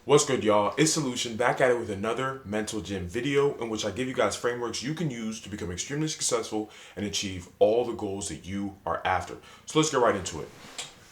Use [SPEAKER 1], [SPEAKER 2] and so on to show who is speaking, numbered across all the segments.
[SPEAKER 1] What's good, y'all? It's Solution back at it with another mental gym video in which I give you guys frameworks you can use to become extremely successful and achieve all the goals that you are after. So let's get right into it.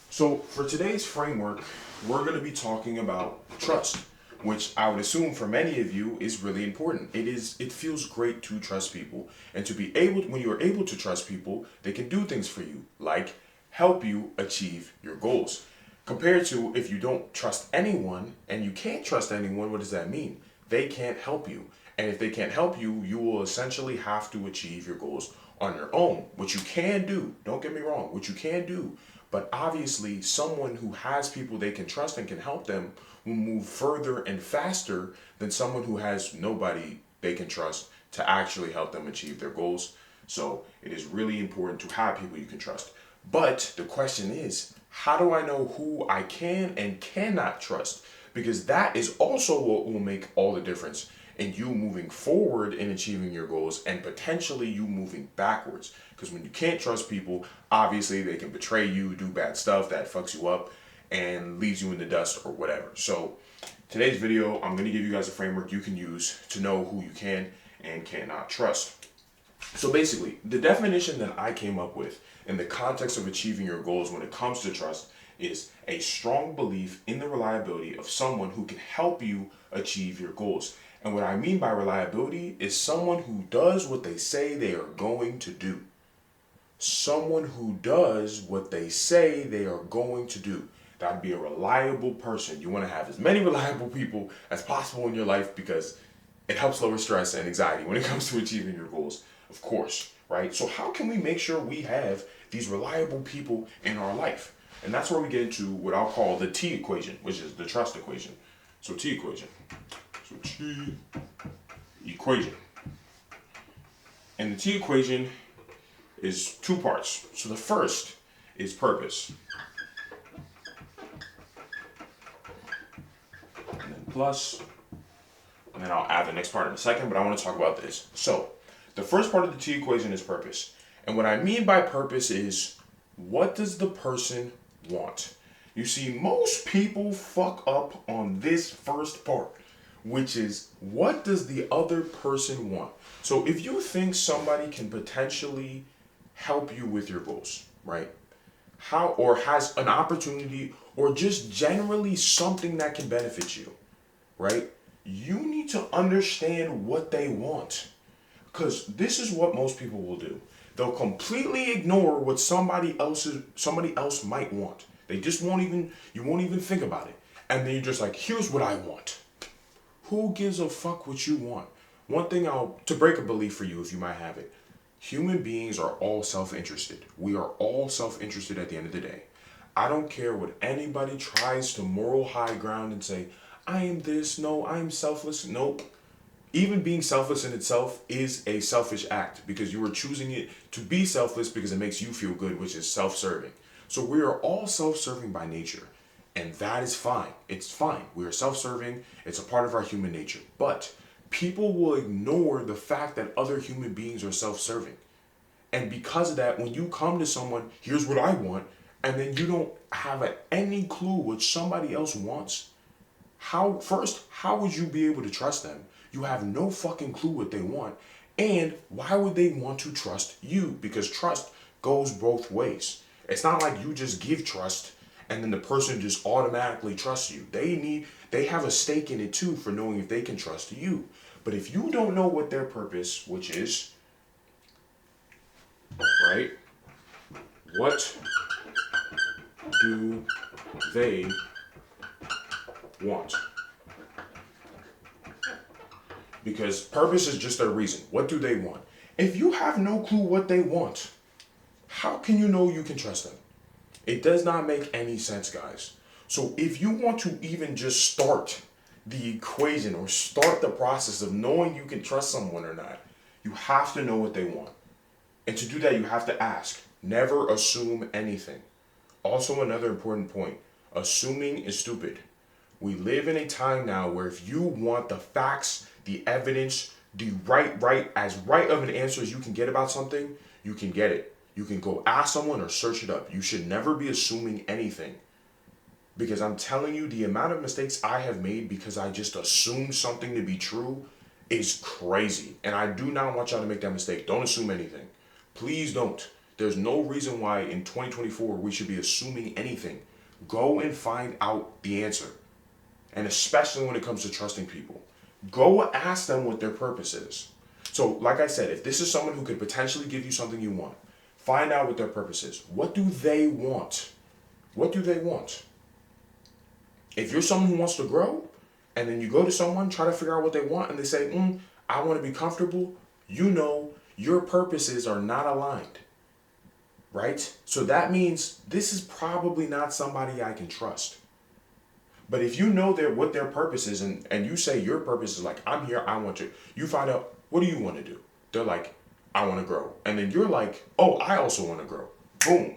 [SPEAKER 1] So for today's framework, we're going to be talking about trust, which I would assume for many of you is really important. It feels great to trust people, and to be able, when you are able to trust people, they can do things for you, like help you achieve your goals. Compared to if you don't trust anyone and you can't trust anyone, what does that mean? They can't help you. And if they can't help you, you will essentially have to achieve your goals on your own, which you can do. Don't get me wrong, which you can do. But obviously, someone who has people they can trust and can help them will move further and faster than someone who has nobody they can trust to actually help them achieve their goals. So it is really important to have people you can trust. But the question is, how do I know who I can and cannot trust? Because that is also what will make all the difference in you moving forward in achieving your goals and potentially you moving backwards. Because when you can't trust people, obviously they can betray you, do bad stuff that fucks you up and leaves you in the dust or whatever. So today's video, I'm going to give you guys a framework you can use to know who you can and cannot trust. So basically, the definition that I came up with in the context of achieving your goals when it comes to trust is a strong belief in the reliability of someone who can help you achieve your goals. And what I mean by reliability is someone who does what they say they are going to do. Someone who does what they say they are going to do. That would be a reliable person. You want to have as many reliable people as possible in your life because it helps lower stress and anxiety when it comes to achieving your goals, of course, right? So how can we make sure we have these reliable people in our life? And that's where we get into what I'll call the T equation, which is the trust equation. So T equation. So T equation. And the T equation is two parts. So the first is purpose. And then plus, and then I'll add the next part in a second, but I want to talk about this. So the first part of the T equation is purpose. And what I mean by purpose is, what does the person want? You see, most people fuck up on this first part, which is, what does the other person want? So if you think somebody can potentially help you with your goals, right? How, or has an opportunity, or just generally something that can benefit you, right? You need to understand what they want. Because this is what most people will do. They'll completely ignore what somebody else might want. They just you won't even think about it. And then you're just like, here's what I want. Who gives a fuck what you want? One thing to break a belief for you if you might have it. Human beings are all self-interested. We are all self-interested at the end of the day. I don't care what anybody tries to moral high ground and say, I am this, no, I am selfless. Nope. Even being selfless in itself is a selfish act because you are choosing it to be selfless because it makes you feel good, which is self-serving. So we are all self-serving by nature, and that is fine. It's fine. We are self-serving. It's a part of our human nature. But people will ignore the fact that other human beings are self-serving. And because of that, when you come to someone, here's what I want, and then you don't have any clue what somebody else wants, how would you be able to trust them? You have no fucking clue what they want. And why would they want to trust you? Because trust goes both ways. It's not like you just give trust and then the person just automatically trusts you. They have a stake in it too for knowing if they can trust you. But if you don't know what their purpose, which is, right? What do they want? Because purpose is just their reason. What do they want? If you have no clue what they want, how can you know you can trust them? It does not make any sense, guys. So if you want to even just start the equation or start the process of knowing you can trust someone or not, you have to know what they want. And to do that, you have to ask. Never assume anything. Also, another important point, assuming is stupid. We live in a time now where if you want the facts, the evidence, the as right of an answer as you can get about something, you can get it. You can go ask someone or search it up. You should never be assuming anything. Because I'm telling you, the amount of mistakes I have made because I just assumed something to be true is crazy. And I do not want y'all to make that mistake. Don't assume anything. Please don't. There's no reason why in 2024 we should be assuming anything. Go and find out the answer. And especially when it comes to trusting people. Go ask them what their purpose is. So, like I said, if this is someone who could potentially give you something you want, find out what their purpose is. What do they want? What do they want? If you're someone who wants to grow, and then you go to someone, try to figure out what they want, and they say, I want to be comfortable, you know your purposes are not aligned, right? So that means this is probably not somebody I can trust. But if you know what their purpose is, and you say your purpose is like, I'm here, I want to, you find out, what do you want to do? They're like, I want to grow. And then you're like, oh, I also want to grow. Boom.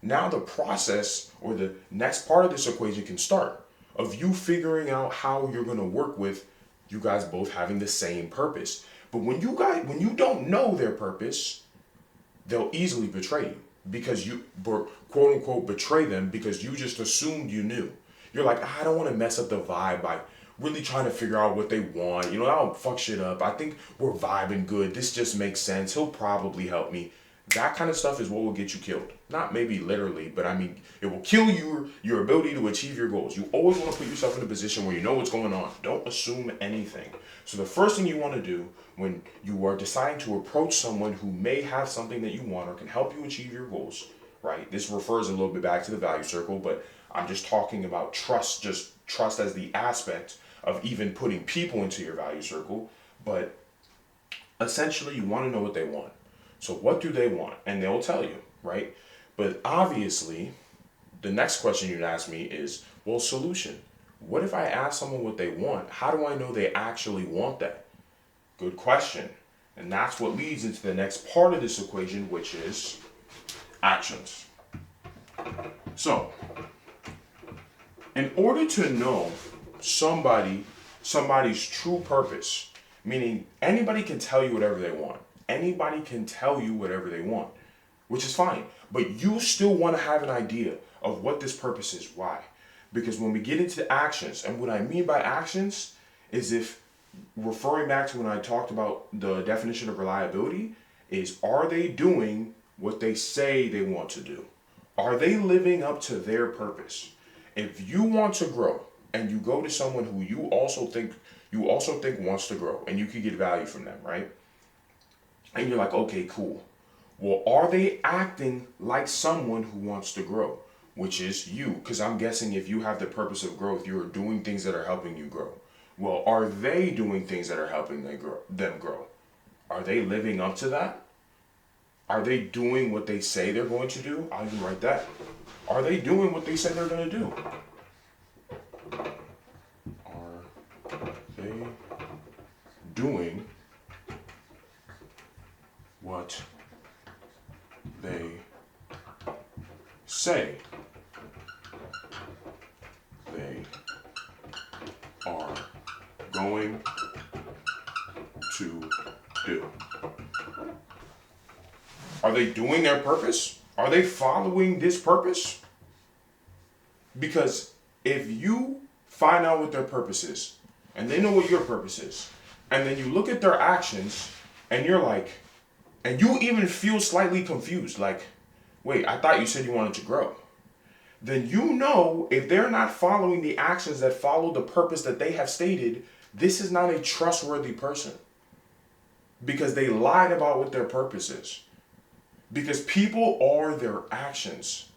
[SPEAKER 1] Now the process or the next part of this equation can start of you figuring out how you're going to work with you guys both having the same purpose. But when you don't know their purpose, they'll easily betray you because you quote unquote betray them because you just assumed you knew. You're like, I don't want to mess up the vibe by really trying to figure out what they want. You know, I don't fuck shit up. I think we're vibing good. This just makes sense. He'll probably help me. That kind of stuff is what will get you killed. Not maybe literally, but I mean, it will kill your ability to achieve your goals. You always want to put yourself in a position where you know what's going on. Don't assume anything. So the first thing you want to do when you are deciding to approach someone who may have something that you want or can help you achieve your goals, right? This refers a little bit back to the value circle, but I'm just talking about trust, just trust as the aspect of even putting people into your value circle. But essentially, you want to know what they want. So what do they want? And they'll tell you, right? But obviously, the next question you'd ask me is, well, solution. What if I ask someone what they want? How do I know they actually want that? Good question. And that's what leads into the next part of this equation, which is actions. So, in order to know somebody's true purpose, meaning anybody can tell you whatever they want. Anybody can tell you whatever they want, which is fine. But you still want to have an idea of what this purpose is. Why? Because when we get into actions, and what I mean by actions is if referring back to when I talked about the definition of reliability, is are they doing what they say they want to do? Are they living up to their purpose? If you want to grow and you go to someone who you also think wants to grow and you can get value from them, right? And you're like, okay, cool. Well, are they acting like someone who wants to grow? Which is you. Because I'm guessing if you have the purpose of growth, you're doing things that are helping you grow. Well, are they doing things that are helping them grow? Are they living up to that? Are they doing what they say they're going to do? I'll even write that. Are they doing what they say they're going to do? Are they doing what they say they are going to do? Are they doing their purpose? Are they following this purpose? Because if you find out what their purpose is, and they know what your purpose is, and then you look at their actions, and you're like, and you even feel slightly confused, like, wait, I thought you said you wanted to grow. Then you know if they're not following the actions that follow the purpose that they have stated, this is not a trustworthy person. Because they lied about what their purpose is. Because people are their actions.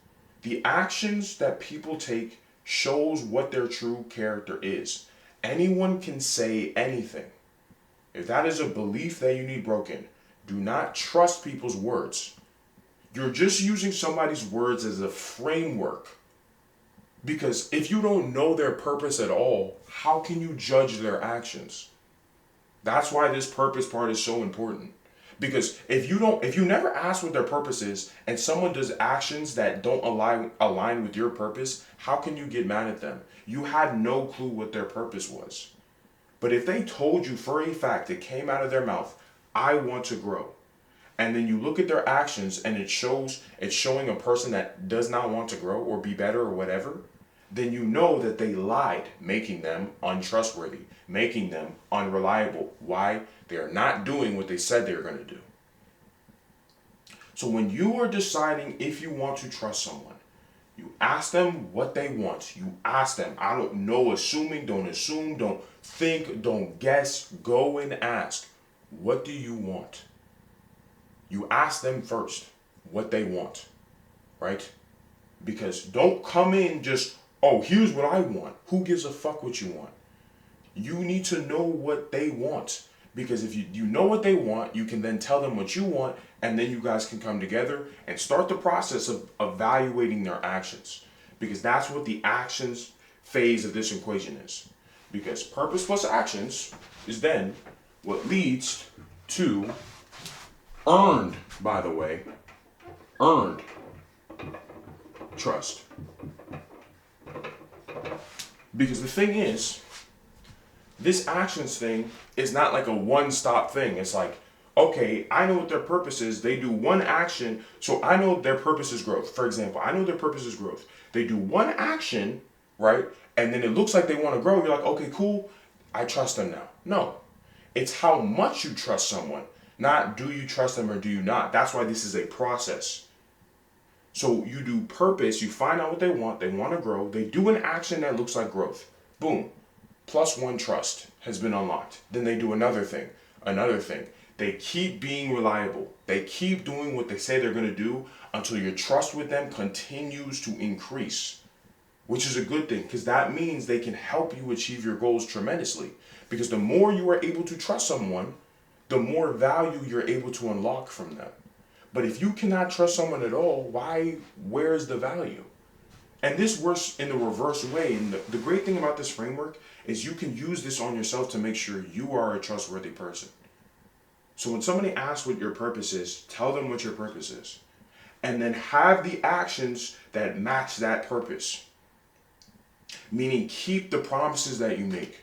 [SPEAKER 1] The actions that people take shows what their true character is. Anyone can say anything. If that is a belief that you need broken, do not trust people's words. You're just using somebody's words as a framework. Because if you don't know their purpose at all, how can you judge their actions? That's why this purpose part is so important. Because if you never ask what their purpose is and someone does actions that don't align with your purpose, how can you get mad at them? You had no clue what their purpose was. But if they told you for a fact, it came out of their mouth, I want to grow. And then you look at their actions and it's showing a person that does not want to grow or be better or whatever, then you know that they lied, making them untrustworthy, making them unreliable. Why? They're not doing what they said they were going to do. So when you are deciding if you want to trust someone, you ask them what they want. You ask them. I don't know, assuming, don't assume, don't think, don't guess. Go and ask, what do you want? You ask them first what they want, right? Because don't come in just, oh, here's what I want. Who gives a fuck what you want? You need to know what they want. Because if you know what they want, you can then tell them what you want, and then you guys can come together and start the process of evaluating their actions. Because that's what the actions phase of this equation is. Because purpose plus actions is then what leads to earned, by the way, earned trust. Because the thing is, this actions thing is not like a one-stop thing. It's like, okay, I know what their purpose is. They do one action, so I know their purpose is growth. For example, I know their purpose is growth. They do one action, right? And then it looks like they want to grow. You're like, okay, cool. I trust them now. No. It's how much you trust someone, not do you trust them or do you not. That's why this is a process. So you do purpose, you find out what they want to grow. They do an action that looks like growth. Boom. +1 trust has been unlocked. Then they do another thing. They keep being reliable. They keep doing what they say they're going to do until your trust with them continues to increase, which is a good thing because that means they can help you achieve your goals tremendously. Because the more you are able to trust someone, the more value you're able to unlock from them. But if you cannot trust someone at all, where is the value? And this works in the reverse way. And the great thing about this framework is you can use this on yourself to make sure you are a trustworthy person. So when somebody asks what your purpose is, tell them what your purpose is. And then have the actions that match that purpose. Meaning keep the promises that you make.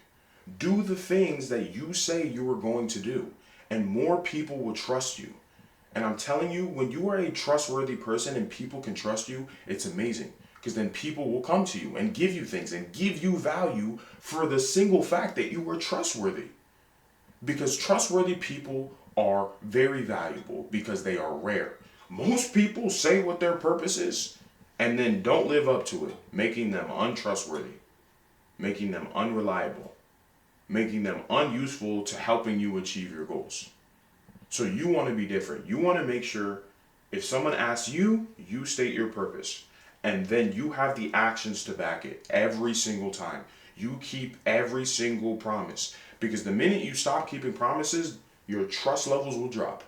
[SPEAKER 1] Do the things that you say you are going to do. And more people will trust you. And I'm telling you, when you are a trustworthy person and people can trust you, it's amazing. Because then people will come to you and give you things and give you value for the single fact that you were trustworthy. Because trustworthy people are very valuable because they are rare. Most people say what their purpose is and then don't live up to it, making them untrustworthy, making them unreliable, making them unuseful to helping you achieve your goals. So you want to be different. You want to make sure if someone asks you, you state your purpose. And then you have the actions to back it every single time. You keep every single promise. Because the minute you stop keeping promises, your trust levels will drop.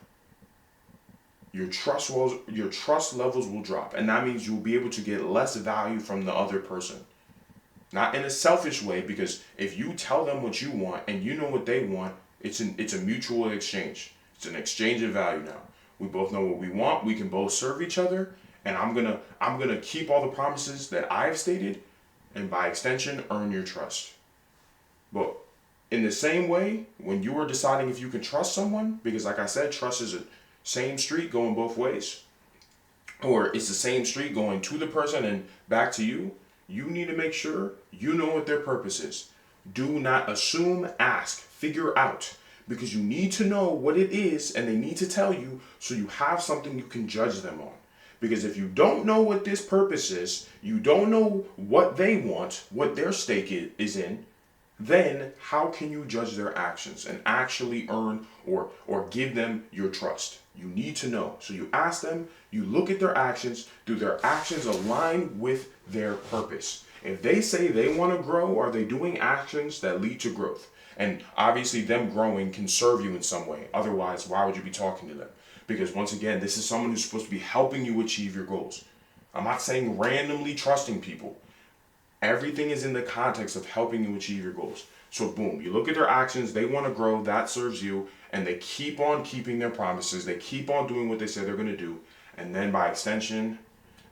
[SPEAKER 1] Your trust levels will drop. And that means you'll be able to get less value from the other person. Not in a selfish way, because if you tell them what you want and you know what they want, it's a mutual exchange. It's an exchange of value now. We both know what we want. We can both serve each other. And I'm gonna keep all the promises that I've stated, and by extension, earn your trust. But in the same way, when you are deciding if you can trust someone, because like I said, trust is a same street going both ways, or it's the same street going to the person and back to you, you need to make sure you know what their purpose is. Do not assume, ask, figure out, because you need to know what it is and they need to tell you so you have something you can judge them on. Because if you don't know what this purpose is, you don't know what they want, what their stake is in, then how can you judge their actions and actually earn or give them your trust? You need to know. So you ask them, you look at their actions, do their actions align with their purpose? If they say they want to grow, are they doing actions that lead to growth? And obviously them growing can serve you in some way. Otherwise, why would you be talking to them? Because once again, this is someone who's supposed to be helping you achieve your goals. I'm not saying randomly trusting people. Everything is in the context of helping you achieve your goals. So boom, you look at their actions, they want to grow, that serves you, and they keep on keeping their promises, they keep on doing what they say they're going to do, and then by extension,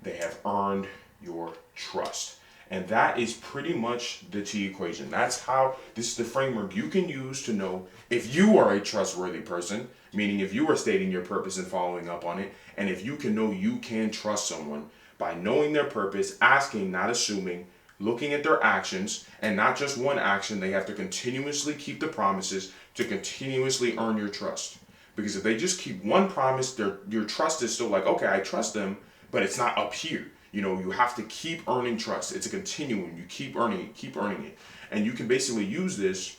[SPEAKER 1] they have earned your trust. And that is pretty much the T equation. That's how, this is the framework you can use to know if you are a trustworthy person, meaning if you are stating your purpose and following up on it, and if you can know you can trust someone by knowing their purpose, asking, not assuming, looking at their actions, and not just one action. They have to continuously keep the promises to continuously earn your trust. Because if they just keep one promise, your trust is still like, okay, I trust them, but it's not up here. You know, you have to keep earning trust. It's a continuum. You keep earning it. And you can basically use this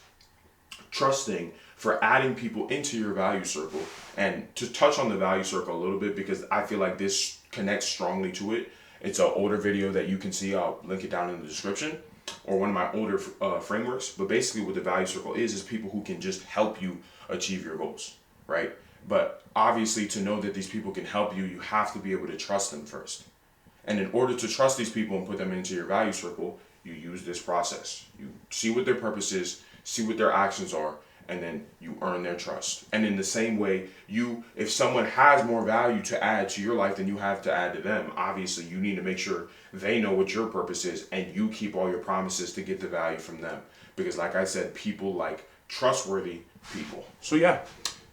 [SPEAKER 1] trusting for adding people into your value circle. And to touch on the value circle a little bit, because I feel like this connects strongly to it. It's an older video that you can see. I'll link it down in the description, or one of my older frameworks. But basically what the value circle is people who can just help you achieve your goals, right? But obviously, to know that these people can help you, you have to be able to trust them first. And in order to trust these people and put them into your value circle, you use this process. You see what their purpose is, see what their actions are, and then you earn their trust. And in the same way, if someone has more value to add to your life than you have to add to them, obviously you need to make sure they know what your purpose is and you keep all your promises to get the value from them. Because like I said, people like trustworthy people. So yeah,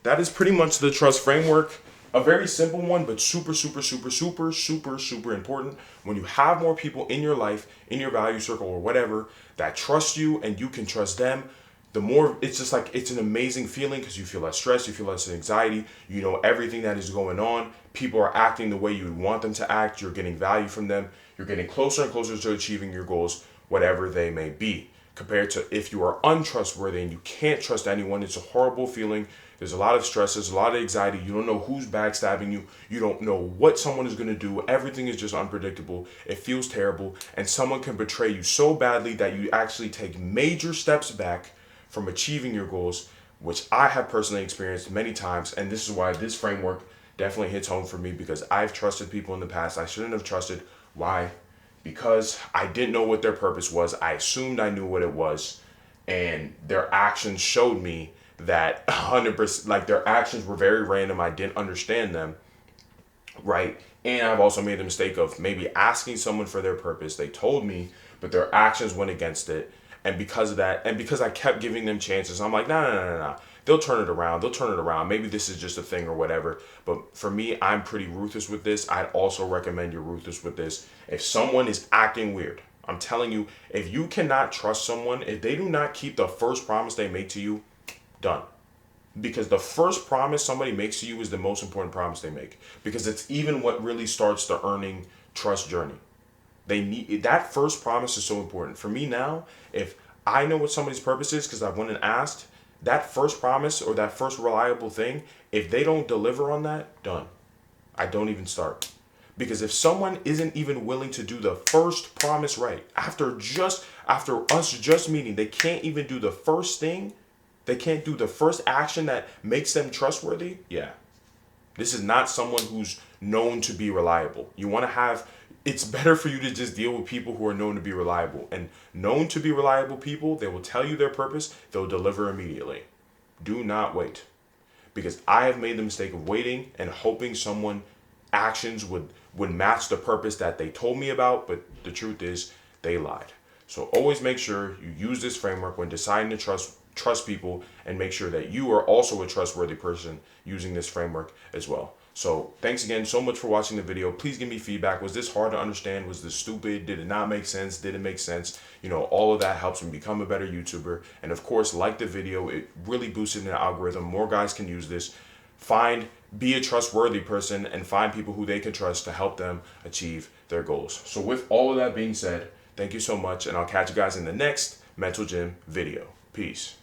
[SPEAKER 1] that is pretty much the trust framework. A very simple one, but super, super, super, super, super, super important. When you have more people in your life, in your value circle or whatever, that trust you and you can trust them, the more, it's just like, it's an amazing feeling because you feel less stress, you feel less anxiety, you know everything that is going on. People are acting the way you would want them to act. You're getting value from them. You're getting closer and closer to achieving your goals, whatever they may be. Compared to if you are untrustworthy and you can't trust anyone, it's a horrible feeling. There's a lot of stress, there's a lot of anxiety. You don't know who's backstabbing you. You don't know what someone is going to do. Everything is just unpredictable. It feels terrible. And someone can betray you so badly that you actually take major steps back from achieving your goals, which I have personally experienced many times. And this is why this framework definitely hits home for me, because I've trusted people in the past I shouldn't have trusted. Why? Because I didn't know what their purpose was. I assumed I knew what it was. And their actions showed me that 100%, like their actions were very random. I didn't understand them, right? And I've also made the mistake of maybe asking someone for their purpose. They told me, but their actions went against it. And because of that, and because I kept giving them chances, I'm like, no. They'll turn it around. Maybe this is just a thing or whatever. But for me, I'm pretty ruthless with this. I'd also recommend you're ruthless with this. If someone is acting weird, I'm telling you, if you cannot trust someone, if they do not keep the first promise they make to you, done. Because the first promise somebody makes to you is the most important promise they make. Because it's even what really starts the earning trust journey. They need that first promise is so important. For me now, if I know what somebody's purpose is because I went and asked, that first promise or that first reliable thing, if they don't deliver on that, done. I don't even start. Because if someone isn't even willing to do the first promise right, after us just meeting, they can't even do the first thing. They can't do the first action that makes them trustworthy. Yeah. This is not someone who's known to be reliable. It's better for you to just deal with people who are known to be reliable. And known to be reliable people, they will tell you their purpose. They'll deliver immediately. Do not wait. Because I have made the mistake of waiting and hoping someone actions would match the purpose that they told me about. But the truth is, they lied. So always make sure you use this framework when deciding to trust people, and make sure that you are also a trustworthy person using this framework as well. So thanks again so much for watching the video. Please give me feedback. Was this hard to understand? Was this stupid? Did it not make sense? Did it make sense? You know, all of that helps me become a better YouTuber. And of course, like the video. It really boosted the algorithm. More guys can use this. Be a trustworthy person and find people who they can trust to help them achieve their goals. So with all of that being said, thank you so much, and I'll catch you guys in the next Mental Gym video. Peace.